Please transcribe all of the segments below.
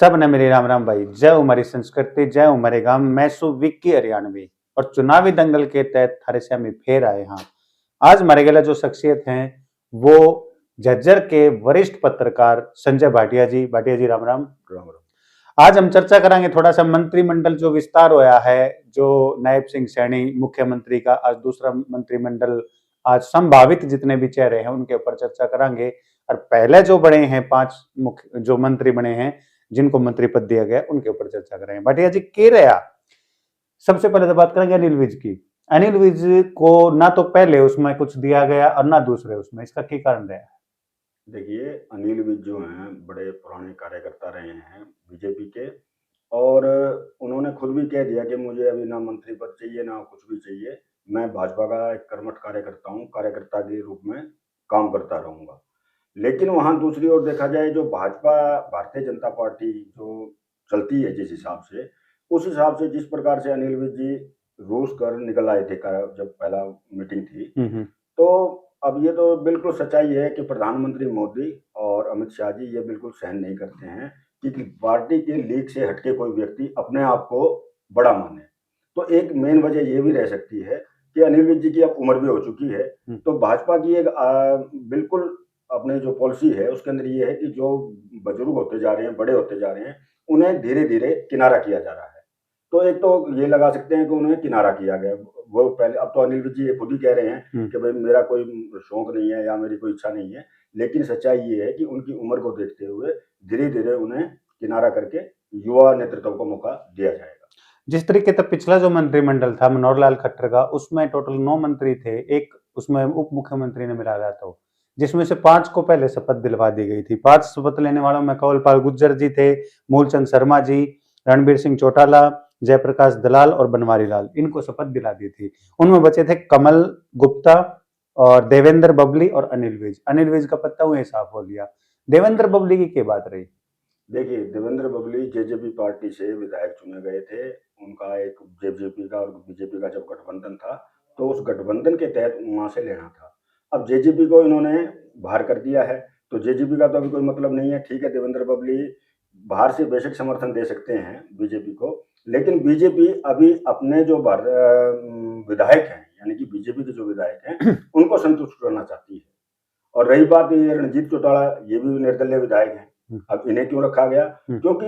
सब ने मेरी राम राम भाई। जय हमारी संस्कृति, जय हमारे गांव। मैं सु विक्की हरियाणवी और चुनावी दंगल के तहत थारे से हम फिर आए। हाँ, आज हमारे गला जो शख्सियत हैं वो झज्जर के वरिष्ठ पत्रकार संजय भाटिया जी। भाटिया जी राम राम। राम राम। आज हम चर्चा करेंगे थोड़ा सा मंत्रिमंडल जो विस्तार होया है, जो नायब सिंह सैनी मुख्यमंत्री का आज दूसरा मंत्रिमंडल, आज संभावित जितने भी चेहरे हैं उनके ऊपर चर्चा करेंगे। और पहले जो बने हैं 5 मुख्य जो मंत्री बने हैं जिनको मंत्री पद दिया गया उनके ऊपर चर्चा करेंगे। भाटिया जी के रहा, सबसे पहले तो बात करेंगे अनिल विज की। अनिल विज को ना तो पहले उसमें कुछ दिया गया और ना दूसरे उसमें, इसका क्या कारण रहा? देखिए, अनिल विज जो हैं बड़े पुराने कार्यकर्ता रहे हैं बीजेपी के, और उन्होंने खुद भी कह दिया कि मुझे अभी ना मंत्री पद चाहिए ना कुछ भी चाहिए। मैं भाजपा का एक कर्मठ कार्यकर्ता हूँ, कार्यकर्ता के रूप में काम करता रहूंगा। लेकिन वहाँ दूसरी ओर देखा जाए, जो भाजपा भारतीय जनता पार्टी जो चलती है जिस हिसाब से, उस हिसाब से जिस प्रकार से अनिल विज जी रूस कर निकल आए थे जब पहला मीटिंग थी, तो अब ये तो बिल्कुल सच्चाई है कि प्रधानमंत्री मोदी और अमित शाह जी ये बिल्कुल सहन नहीं करते हैं कि पार्टी के लीग से हटके कोई व्यक्ति अपने आप को बड़ा माने। तो एक मेन वजह ये भी रह सकती है कि अनिल विज जी की अब उम्र भी हो चुकी है। तो भाजपा की एक बिल्कुल अपने जो पॉलिसी है उसके अंदर ये है कि जो बुजुर्ग होते जा रहे हैं, बड़े होते जा रहे हैं, उन्हें धीरे धीरे किनारा किया जा रहा है। तो एक तो ये लगा सकते हैं कि उन्हें किनारा किया गया। वो पहले, अब तो अनिल विज जी ये खुद ही कह रहे हैं कि भाई मेरा कोई शौक नहीं है या मेरी कोई इच्छा नहीं है। लेकिन सच्चाई ये है कि उनकी उम्र को देखते हुए धीरे धीरे उन्हें किनारा करके युवा नेतृत्व को मौका दिया जाएगा। जिस तरीके से पिछला जो मंत्रिमंडल था मनोहर लाल खट्टर का, उसमें टोटल 9 मंत्री थे, एक उसमें उप मुख्यमंत्री ने मिला था, तो जिसमें से 5 को पहले शपथ दिलवा दी गई थी। 5 शपथ लेने वालों में कंवरपाल गुर्जर जी थे, मूलचंद शर्मा जी, रणबीर सिंह चौटाला, जयप्रकाश दलाल और बनवारी लाल, इनको शपथ दिला दी थी। उनमें बचे थे कमल गुप्ता और देवेंद्र बबली और अनिल विज। अनिल विज का पत्ता वहीं साफ हो लिया। देवेंद्र बबली की क्या बात रही? देखिए, देवेंद्र बबली जेजेपी पार्टी से विधायक चुने गए थे। उनका एक जेजेपी का और बीजेपी का जब गठबंधन था, तो उस गठबंधन के तहत वहाँ से लेना था। अब जेजेपी को इन्होंने बाहर कर दिया है, तो जेजेपी का तो अभी कोई मतलब नहीं है। ठीक है, देवेंद्र बबली बाहर से बेशक समर्थन दे सकते हैं बीजेपी को, लेकिन बीजेपी अभी अपने जो विधायक हैं, यानी कि बीजेपी के जो विधायक हैं, उनको संतुष्ट करना चाहती है। और रही बात ये रणजीत चौटाला, ये भी निर्दलीय विधायक हैं। अब इन्हें क्यों रखा गया? क्योंकि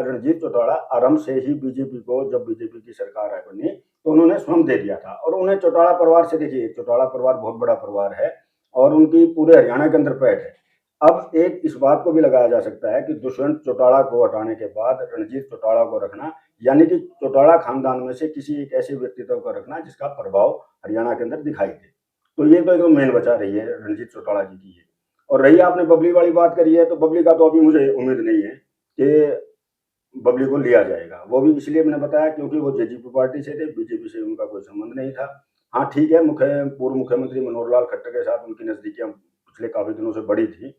रणजीत चौटाला आरंभ से ही बीजेपी को, जब बीजेपी की सरकार आई बनी, तो उन्होंने स्वयं दे दिया था। और उन्हें चौटाला परिवार से, देखिए चौटाला परिवार बहुत बड़ा परिवार है और उनकी पूरे हरियाणा के अंदर पैठ है। अब एक इस बात को भी लगाया जा सकता है कि दुष्यंत चौटाला को हटाने के बाद रणजीत चौटाला को रखना, यानी कि चौटाला खानदान में से किसी एक ऐसे व्यक्तित्व को रखना जिसका प्रभाव हरियाणा के अंदर दिखाई दे। तो ये तो एक मेन वजह रही है रणजीत चौटाला जी की। और रही आपने बबली वाली बात करी है, तो बबली का तो अभी मुझे उम्मीद नहीं है कि बबली को लिया जाएगा। वो भी इसलिए मैंने बताया क्योंकि वो जेजेपी पार्टी से थे, बीजेपी से उनका कोई संबंध नहीं था। हाँ ठीक है, पूर्व मुख्यमंत्री मनोहर लाल खट्टर के साथ उनकी नजदीकियां पिछले काफी दिनों से बढ़ी थी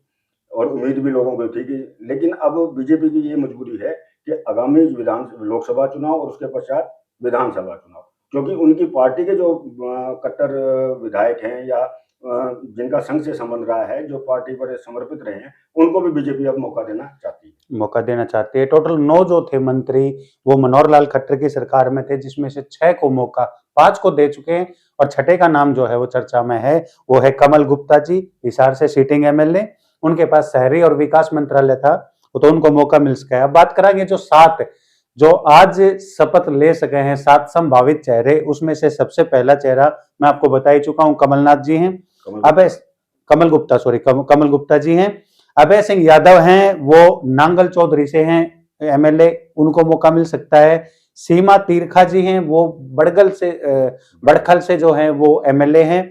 और उम्मीद भी लोगों को थी कि, लेकिन अब बीजेपी की ये मजबूरी है कि आगामी लोकसभा चुनाव और उसके पश्चात विधानसभा चुनाव, क्योंकि उनकी पार्टी के जो कट्टर विधायक हैं या जिनका संघ से संबंध रहा है, जो पार्टी पर समर्पित रहे हैं, उनको भी बीजेपी अब मौका देना चाहती है। मौका देना चाहती है। टोटल 9 जो थे मंत्री वो मनोहर लाल खट्टर की सरकार में थे, जिसमें से 6 को मौका, 5 को दे चुके हैं और छठे का नाम जो है वो चर्चा में है, वो है कमल गुप्ता जी, हिसार से सिटिंग एमएलए। उनके पास शहरी और विकास मंत्रालय था, तो उनको मौका मिल सका है। अब बात करेंगे जो 7 जो आज शपथ ले सके हैं, 7 संभावित चेहरे, उसमें से सबसे पहला चेहरा मैं आपको बता ही चुका हूं, कमलनाथ जी हैं। अब कमल गुप्ता, सॉरी कमल गुप्ता जी हैं। अभय सिंह यादव हैं, वो नांगल चौधरी से हैं एमएलए, उनको मौका मिल सकता है। सीमा तीरखा जी हैं, वो बड़खल से जो हैं वो एमएलए हैं।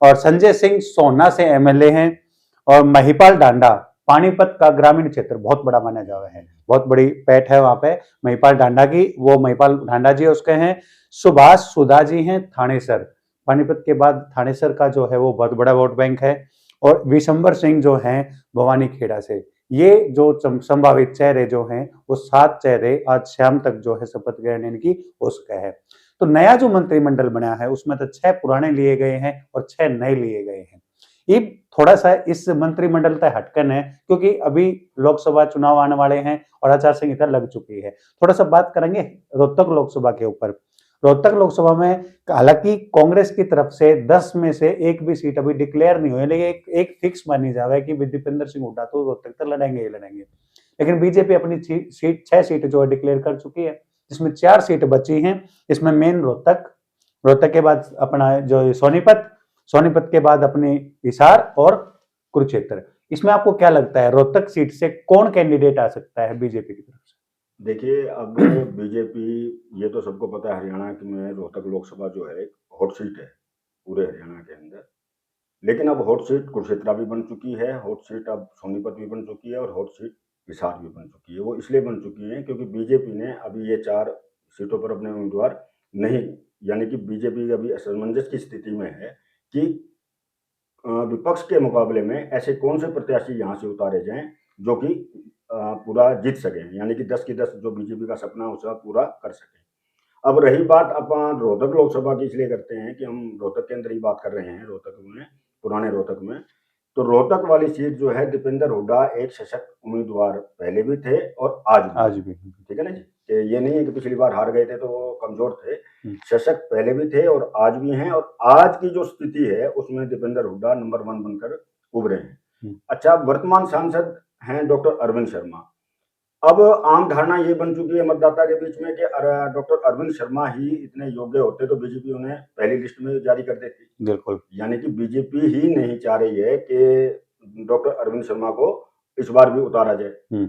और संजय सिंह सोना से एमएलए हैं। और महिपाल डांडा, पानीपत का ग्रामीण क्षेत्र बहुत बड़ा माना जा रहा है, बहुत बड़ी पैठ है वहां पे महिपाल डांडा की, वो महिपाल डांडा जी उसके हैं। सुभाष सुधा जी हैं थानेसर, पानीपत के बाद थानेसर का जो है वो बहुत बड़ा वोट बैंक है। और विशंबर सिंह जो हैं भवानी खेड़ा से। ये जो संभावित चेहरे जो हैं वो 7 चेहरे आज शाम तक जो है शपथ ग्रहण इनकी हो सका है। तो नया जो मंत्रिमंडल बना है उसमें तो 6 पुराने लिए गए हैं और 6 नए लिए गए हैं। ये थोड़ा सा इस मंत्रिमंडल तय हटकन है, क्योंकि अभी लोकसभा चुनाव आने वाले हैं और आचार संहिता लग चुकी है। थोड़ा सा बात करेंगे रोहतक लोकसभा के ऊपर। रोहतक लोकसभा में हालांकि कांग्रेस की तरफ से 10 में से एक भी सीट अभी डिक्लेयर नहीं हुई, लेकिन एक फिक्स मानी जावे कि दीपेंद्र सिंह हुड्डा तो रोहतक तक लड़ेंगे ही लड़ेंगे। लेकिन बीजेपी अपनी सीट 6 सीट जो है डिक्लेयर कर चुकी है, जिसमें 4 सीट बची हैं। इसमें मेन रोहतक, रोहतक के बाद अपना जो सोनीपत, सोनीपत के बाद अपनी हिसार और कुरुक्षेत्र। इसमें आपको क्या लगता है रोहतक सीट से कौन कैंडिडेट आ सकता है बीजेपी की तरफ से? देखिए, अब बीजेपी, ये तो सबको पता है हरियाणा में रोहतक लोकसभा जो है एक हॉट सीट है पूरे हरियाणा के अंदर। लेकिन अब हॉट सीट कुरुक्षेत्र भी बन चुकी है, हॉट सीट अब सोनीपत भी बन चुकी है और हॉट सीट हिसार भी बन चुकी है। वो इसलिए बन चुकी है क्योंकि बीजेपी ने अभी ये 4 सीटों पर अपने उम्मीदवार नहीं, यानी कि बीजेपी अभी असमंजस की स्थिति में है कि विपक्ष के मुकाबले में ऐसे कौन से प्रत्याशी यहाँ से उतारे जाएं जो कि पूरा जीत सकें, यानी कि 10 की 10 जो बीजेपी का सपना है उसका पूरा कर सकें। अब रही बात अपन रोहतक लोकसभा की, इसलिए करते हैं कि हम रोहतक के अंदर ही बात कर रहे हैं, रोहतक में, पुराने रोहतक में। तो रोहतक वाली सीट जो है, दीपेंद्र हुड्डा एक सशक्त उम्मीदवार पहले भी थे और आज भी, ठीक है ना जी, कि ये नहीं है कि पिछली बार हार गए थे तो वो कमजोर थे, सशक्त पहले भी थे और आज भी हैं। और आज की जो स्थिति है उसमें दीपेंद्र हुड्डा नंबर 1 बनकर उभरे हैं। अच्छा, वर्तमान सांसद हैं डॉक्टर अरविंद शर्मा। अब आम धारणा ये बन चुकी है मतदाता के बीच में कि डॉक्टर अरविंद शर्मा ही इतने योग्य होते तो बीजेपी उन्हें पहली लिस्ट में जारी कर देती। बिल्कुल, यानी कि बीजेपी ही नहीं चाह रही है कि डॉक्टर अरविंद शर्मा को इस बार भी उतारा जाए।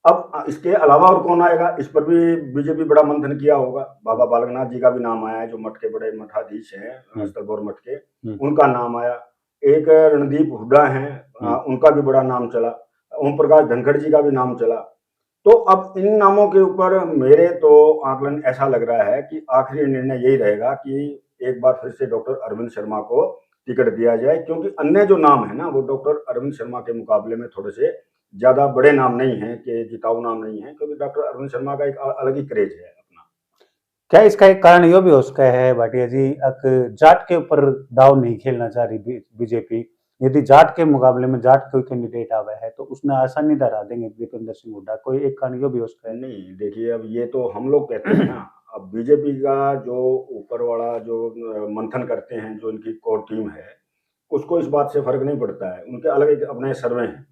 अब इसके अलावा और कौन आएगा, इस पर भी बीजेपी बड़ा मंथन किया होगा। बाबा बालकनाथ जी का भी नाम आया है, जो मठ के बड़े मठाधीश हैं, स्थलबौर मठ के, उनका नाम आया। एक रणदीप हुड्डा हैं, उनका भी बड़ा नाम चला। ओम प्रकाश धनखड़ जी का भी नाम चला। तो अब इन नामों के ऊपर मेरे तो आकलन ऐसा लग रहा है कि आखिरी निर्णय यही रहेगा कि एक बार फिर से डॉक्टर अरविंद शर्मा को टिकट दिया जाए, क्योंकि अन्य जो नाम है ना वो डॉक्टर अरविंद शर्मा के मुकाबले में थोड़े से ज्यादा बड़े नाम नहीं है, कि जिताऊ नाम नहीं है, क्योंकि डॉक्टर अरविंद शर्मा का एक अलग ही क्रेज है अपना। क्या इसका एक कारण यह भी हो सकता है भाटिया जी, जाट के ऊपर दाव नहीं खेलना चाह रही बीजेपी? यदि जाट के मुकाबले में जाट कोई कैंडिडेट आ गया है तो उसने आसानी हरा देंगे दीपेंद्र सिंह हुड्डा, कोई एक कारण यह भी हो सकता है? नहीं, देखिए, अब ये तो हम लोग कहते हैं ना, अब बीजेपी का जो ऊपर वाला जो मंथन करते हैं, जो इनकी कोर टीम है, उसको इस बात से फर्क नहीं पड़ता है, उनके अलग एक अपने सर्वे हैं।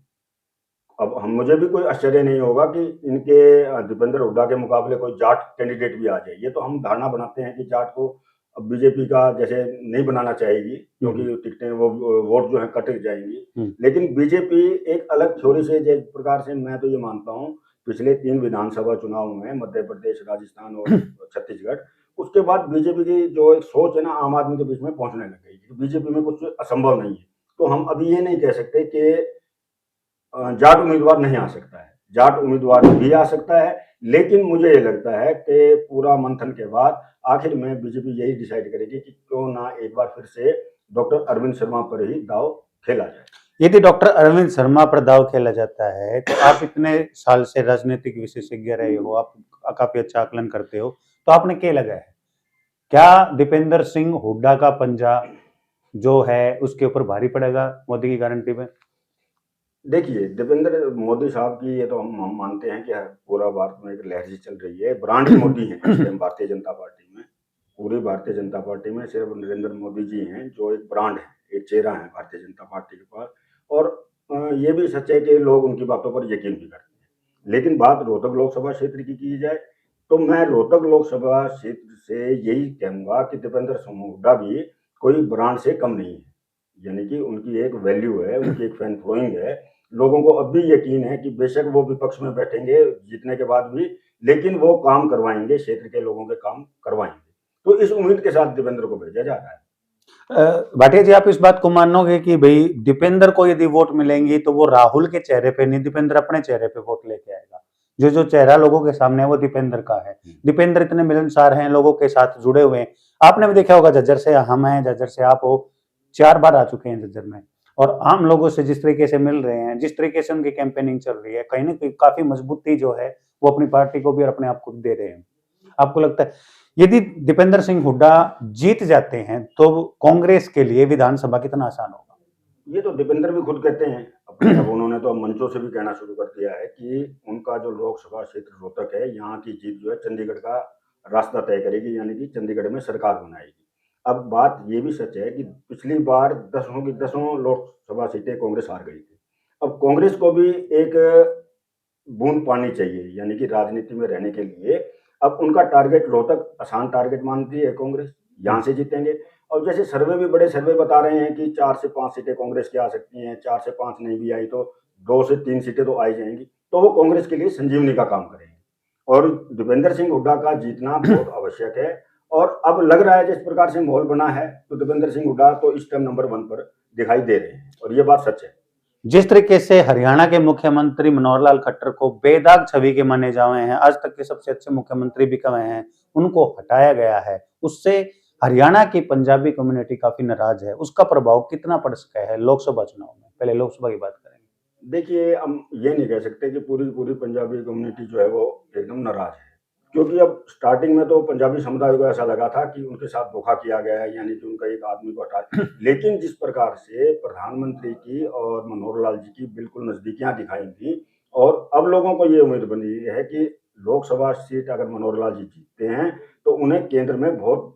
अब हम, मुझे भी कोई आश्चर्य नहीं होगा कि इनके दीपेंद्र हुड्डा के मुकाबले कोई जाट कैंडिडेट भी आ जाए। ये तो हम धारणा बनाते हैं कि जाट को अब बीजेपी का जैसे नहीं बनाना चाहेगी, क्योंकि टिकटें वो वोट जो है कट जाएंगी। लेकिन बीजेपी एक अलग थ्योरी से, जिस प्रकार से मैं तो ये मानता हूँ, पिछले 3 विधानसभा चुनाव में मध्य प्रदेश, राजस्थान और छत्तीसगढ़, उसके बाद बीजेपी की जो एक सोच है ना आम आदमी के बीच में पहुंचने लग गई। बीजेपी में कुछ असंभव नहीं है। तो हम अभी ये नहीं कह सकते कि जाट उम्मीदवार नहीं आ सकता है, जाट उम्मीदवार भी आ सकता है। लेकिन मुझे ये लगता है कि पूरा मंथन के बाद आखिर में बीजेपी यही डिसाइड करेगी कि क्यों ना एक बार फिर से डॉक्टर अरविंद शर्मा पर ही दाव खेला जाए। यदि डॉक्टर अरविंद शर्मा पर दाव खेला जाता है तो आप इतने साल से राजनीतिक विशेषज्ञ रहे हो, आप काफी अच्छा आकलन करते हो, तो आपने क्या लगा है, क्या दीपेंद्र सिंह हुड्डा का पंजा जो है उसके ऊपर भारी पड़ेगा मोदी की गारंटी में? देखिए, दीपेंद्र मोदी साहब की, ये तो हम मानते हैं कि पूरा भारत में एक लहर चल रही है, ब्रांड मोदी है भारतीय जनता पार्टी में। पूरी भारतीय जनता पार्टी में सिर्फ नरेंद्र मोदी जी हैं जो एक ब्रांड है, एक चेहरा है भारतीय जनता पार्टी के पास। और ये भी सच है कि लोग उनकी बातों पर यकीन भी करते हैं। लेकिन बात रोहतक लोकसभा क्षेत्र की जाए तो मैं रोहतक लोकसभा क्षेत्र से यही कहूँगा कि दीपेंद्र सिंह हुड्डा भी कोई ब्रांड से कम नहीं है। यानी कि उनकी एक वैल्यू है, उनकी एक फैन फॉलोइंग है। लोगों को अब भी यकीन है कि बेशक वो विपक्ष में बैठेंगे जीतने के बाद भी, लेकिन वो काम करवाएंगे, क्षेत्र के लोगों के काम करवाएंगे। तो इस उम्मीद के साथ दीपेंद्र को भेजा जा रहा है। भाटिया जी, आप इस बात को मानोगे कि भाई दीपेंद्र को यदि वोट मिलेंगी तो वो राहुल के चेहरे पे नहीं, दीपेंद्र अपने चेहरे पे वोट लेके आएगा? जो जो चेहरा लोगों के सामने है वो दीपेंद्र का है। दीपेंद्र इतने मिलनसार हैं, लोगों के साथ जुड़े हुए हैं। आपने भी देखा होगा, झज्जर से हम हैं, झज्जर से आप हो, 4 बार आ चुके हैं झज्जर में, और आम लोगों से जिस तरीके से मिल रहे हैं, जिस तरीके से उनकी कैंपेनिंग चल रही है, कहीं ना कहीं काफी मजबूती जो है वो अपनी पार्टी को भी और अपने आप को दे रहे हैं। आपको लगता है यदि दीपेंद्र सिंह हुड्डा जीत जाते हैं तो कांग्रेस के लिए विधानसभा कितना आसान होगा? ये तो दीपेंद्र भी खुद कहते हैं अपने, अब उन्होंने तो मंचों से भी कहना शुरू कर दिया है कि उनका जो लोकसभा क्षेत्र रोहतक है, यहाँ की जीत जो है चंडीगढ़ का रास्ता तय करेगी, यानी कि चंडीगढ़ में सरकार बनाएगी। अब बात ये भी सच है कि पिछली बार 10 की 10 लोकसभा सीटें कांग्रेस हार गई थी। अब कांग्रेस को भी एक बूंद पानी चाहिए, यानी कि राजनीति में रहने के लिए। अब उनका टारगेट रोहतक आसान टारगेट मानती है कांग्रेस, यहाँ से जीतेंगे। और जैसे सर्वे भी बड़े सर्वे बता रहे हैं कि 4 से 5 सीटें कांग्रेस की आ सकती हैं, 4 से 5 नहीं भी आई तो 2 से 3 सीटें तो आ ही जाएंगी, तो वो कांग्रेस के लिए संजीवनी का काम करेंगे। और दीपेंद्र सिंह हुड्डा का जीतना बहुत आवश्यक है। और अब लग रहा है जिस प्रकार से माहौल बना है, तो दीपेंद्र सिंह हुड्डा तो इस टाइम नंबर 1 पर दिखाई दे रहे हैं, और ये बात सच है। जिस तरीके से हरियाणा के मुख्यमंत्री मनोहर लाल खट्टर को बेदाग छवि के माने जाए हैं, आज तक के सबसे अच्छे मुख्यमंत्री भी कहे हैं, उनको हटाया गया है, उससे हरियाणा की पंजाबी कम्युनिटी काफी नाराज है। उसका प्रभाव कितना पड़ सका है लोकसभा चुनाव में? पहले लोकसभा की बात करेंगे। देखिए, हम ये नहीं कह सकते कि पूरी पंजाबी कम्युनिटी जो है वो एकदम नाराज है, क्योंकि अब स्टार्टिंग में तो पंजाबी समुदाय को ऐसा लगा था कि उनके साथ धोखा किया गया है, यानी कि उनका एक आदमी को हटा। लेकिन जिस प्रकार से प्रधानमंत्री की और मनोहर लाल जी की बिल्कुल नजदीकियां दिखाई थी, और अब लोगों को ये उम्मीद बनी है कि लोकसभा सीट अगर मनोहर लाल जी जीतते हैं तो उन्हें केंद्र में बहुत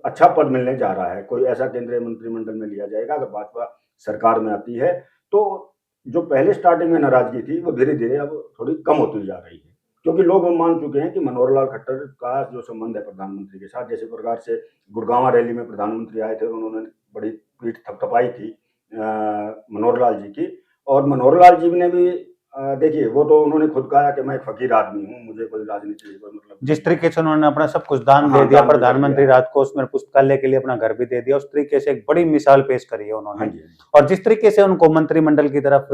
अच्छा पद मिलने जा रहा है। कोई ऐसा केंद्रीय मंत्रिमंडल में लिया जाएगा अगर भाजपा सरकार में आती है, तो जो पहले स्टार्टिंग में नाराजगी थी वो धीरे धीरे अब थोड़ी कम होती जा रही है, क्योंकि लोग मान चुके हैं कि मनोहर लाल खट्टर का जो संबंध है प्रधानमंत्री के साथ, जैसे प्रकार से गुड़गांव रैली में प्रधानमंत्री आए थे और उन्होंने बड़ी पीठ थपथपाई थी मनोहर लाल जी की। और मनोहर लाल जी ने भी देखिए, वो तो उन्होंने खुद कहा कि मैं एक फकीर आदमी हूँ, मुझे कोई राजनीति से कोई मतलब नहीं। जिस तरीके से उन्होंने अपना सब कुछ दान दे हाँ, दिया, दान भी कर प्रधानमंत्री दिया। राज कोष में पुस्तकालय के लिए अपना घर भी दे दिया, उस तरीके से एक बड़ी मिसाल पेश करी है हाँ उन्होंने। जी, हाँ जी। और जिस तरीके से उनको मंत्रिमंडल की तरफ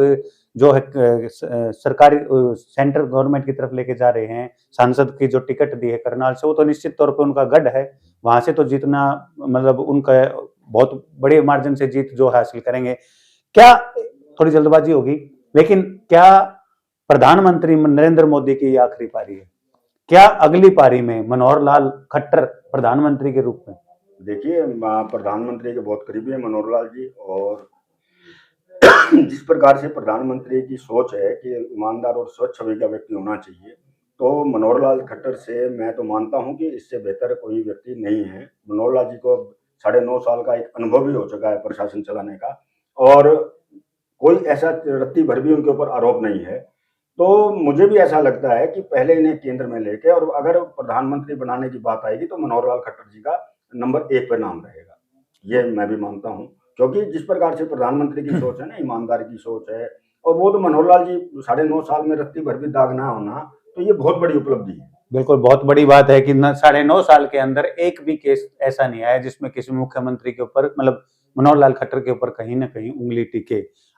जो है सरकारी सेंट्रल गवर्नमेंट की तरफ लेके जा रहे हैं, सांसद की जो टिकट दी है करनाल से, वो तो निश्चित तौर पे उनका गढ़ है, वहां से तो जीतना मतलब उनका बहुत बड़े मार्जिन से जीत जो हासिल करेंगे। क्या थोड़ी जल्दबाजी होगी, लेकिन क्या प्रधानमंत्री नरेंद्र मोदी की ये आखिरी पारी है? क्या अगली पारी में मनोहर लाल खट्टर प्रधानमंत्री के रूप में? देखिए, प्रधानमंत्री के बहुत करीबी है मनोहर लाल जी, और जिस प्रकार से प्रधानमंत्री की सोच है कि ईमानदार और स्वच्छ छवि का व्यक्ति होना चाहिए, तो मनोहर लाल खट्टर से मैं तो मानता हूं कि इससे बेहतर कोई व्यक्ति नहीं है। मनोहर लाल जी को 9.5 साल का एक अनुभव भी हो चुका है प्रशासन चलाने का, और कोई ऐसा रत्ती भर भी उनके ऊपर आरोप नहीं है। तो मुझे भी ऐसा लगता है कि पहले इन्हें केंद्र में लेके, और अगर प्रधानमंत्री बनाने की बात आएगी तो मनोहर लाल खट्टर जी का नंबर 1 पे नाम रहेगा। ये मैं भी मानता हूँ, क्योंकि जिस प्रकार से प्रधानमंत्री की सोच है ना, ईमानदारी की सोच है, और वो तो मनोहर लाल जी 9.5 साल में रत्ती भर भी दाग ना होना, तो ये बहुत बड़ी उपलब्धि है। बिल्कुल, बहुत बड़ी बात है कि 9.5 साल के अंदर एक भी केस ऐसा नहीं आया जिसमें किसी मुख्यमंत्री के ऊपर मतलब मनोहर लाल खट्टर के ऊपर कहीं ना कहीं उंगली टिके।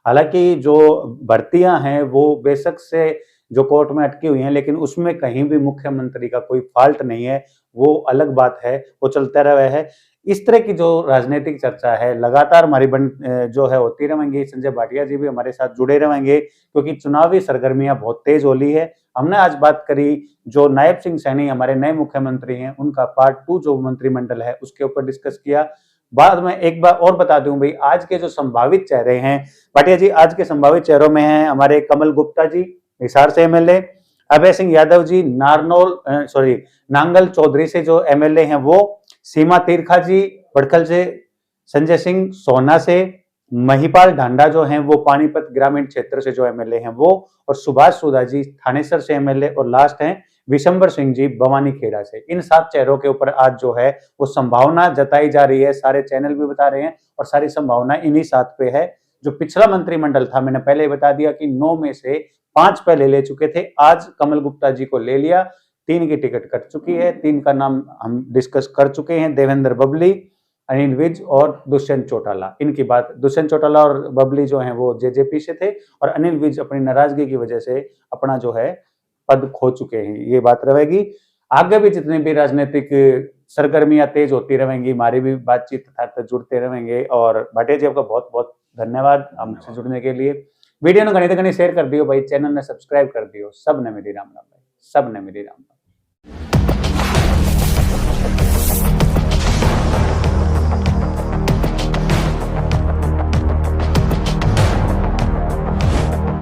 हालांकि जो भर्तियां हैं वो बेशक से जो कोर्ट में अटकी हुई हैं, लेकिन उसमें कहीं भी मुख्यमंत्री का कोई फॉल्ट नहीं है, वो अलग बात है, वो चलता रहा है। इस तरह की जो राजनीतिक चर्चा है लगातार हमारी जो है होती रहेंगी। संजय भाटिया जी भी हमारे साथ जुड़े रहेंगे, क्योंकि चुनावी सरगर्मियां बहुत तेज हो रही है। हमने आज बात करी जो नायब सिंह सैनी हमारे नए मुख्यमंत्री हैं, उनका पार्ट 2 जो मंत्रिमंडल है उसके ऊपर डिस्कस किया। बाद में एक बार और बता दूं भाई, आज के जो संभावित चेहरे हैं भाटिया जी, आज के संभावित चेहरों में हैं हमारे कमल गुप्ता जी हिसार से एमएलए, अभय सिंह यादव जी नांगल चौधरी से जो एमएलए हैं वो, सीमा तीरखा जी बड़खल से, संजय सिंह सोना से, महिपाल ढांडा जो हैं वो पानीपत ग्रामीण क्षेत्र से जो एमएलए हैं वो, और सुभाष सुधा जी थानेसर से एमएलए, और लास्ट हैं विशंबर सिंह जी भवानी खेड़ा से। इन 7 चेहरों के ऊपर आज जो है वो संभावना जताई जा रही है, सारे चैनल भी बता रहे हैं, और सारी संभावना इन्हीं 7 पे है। जो पिछला मंत्रिमंडल था, मैंने पहले बता दिया कि 9 में से 5 पहले ले चुके थे, आज कमल गुप्ता जी को ले लिया, 3 की टिकट कट चुकी है, 3 का नाम हम डिस्कस कर चुके हैं, देवेंद्र बबली, अनिल विज और दुष्यंत चौटाला। इनकी बात, दुष्यंत चौटाला और बबली जो हैं वो जेजेपी से थे, और अनिल विज अपनी नाराजगी की वजह से अपना जो है पद खो चुके हैं। ये बात रहेगी। आगे भी जितनी भी राजनीतिक सरगर्मियां तेज होती रहेंगी, हमारी भी बातचीत तथा जुड़ते रहेंगे। और भाटिया जी आपका बहुत बहुत धन्यवाद हमसे जुड़ने के लिए। वीडियो ने घनी शेयर कर दियो भाई, चैनल ने सब्सक्राइब कर दियो। सब ने मेरी राम राम भाई, सब ने मेरी राम राम।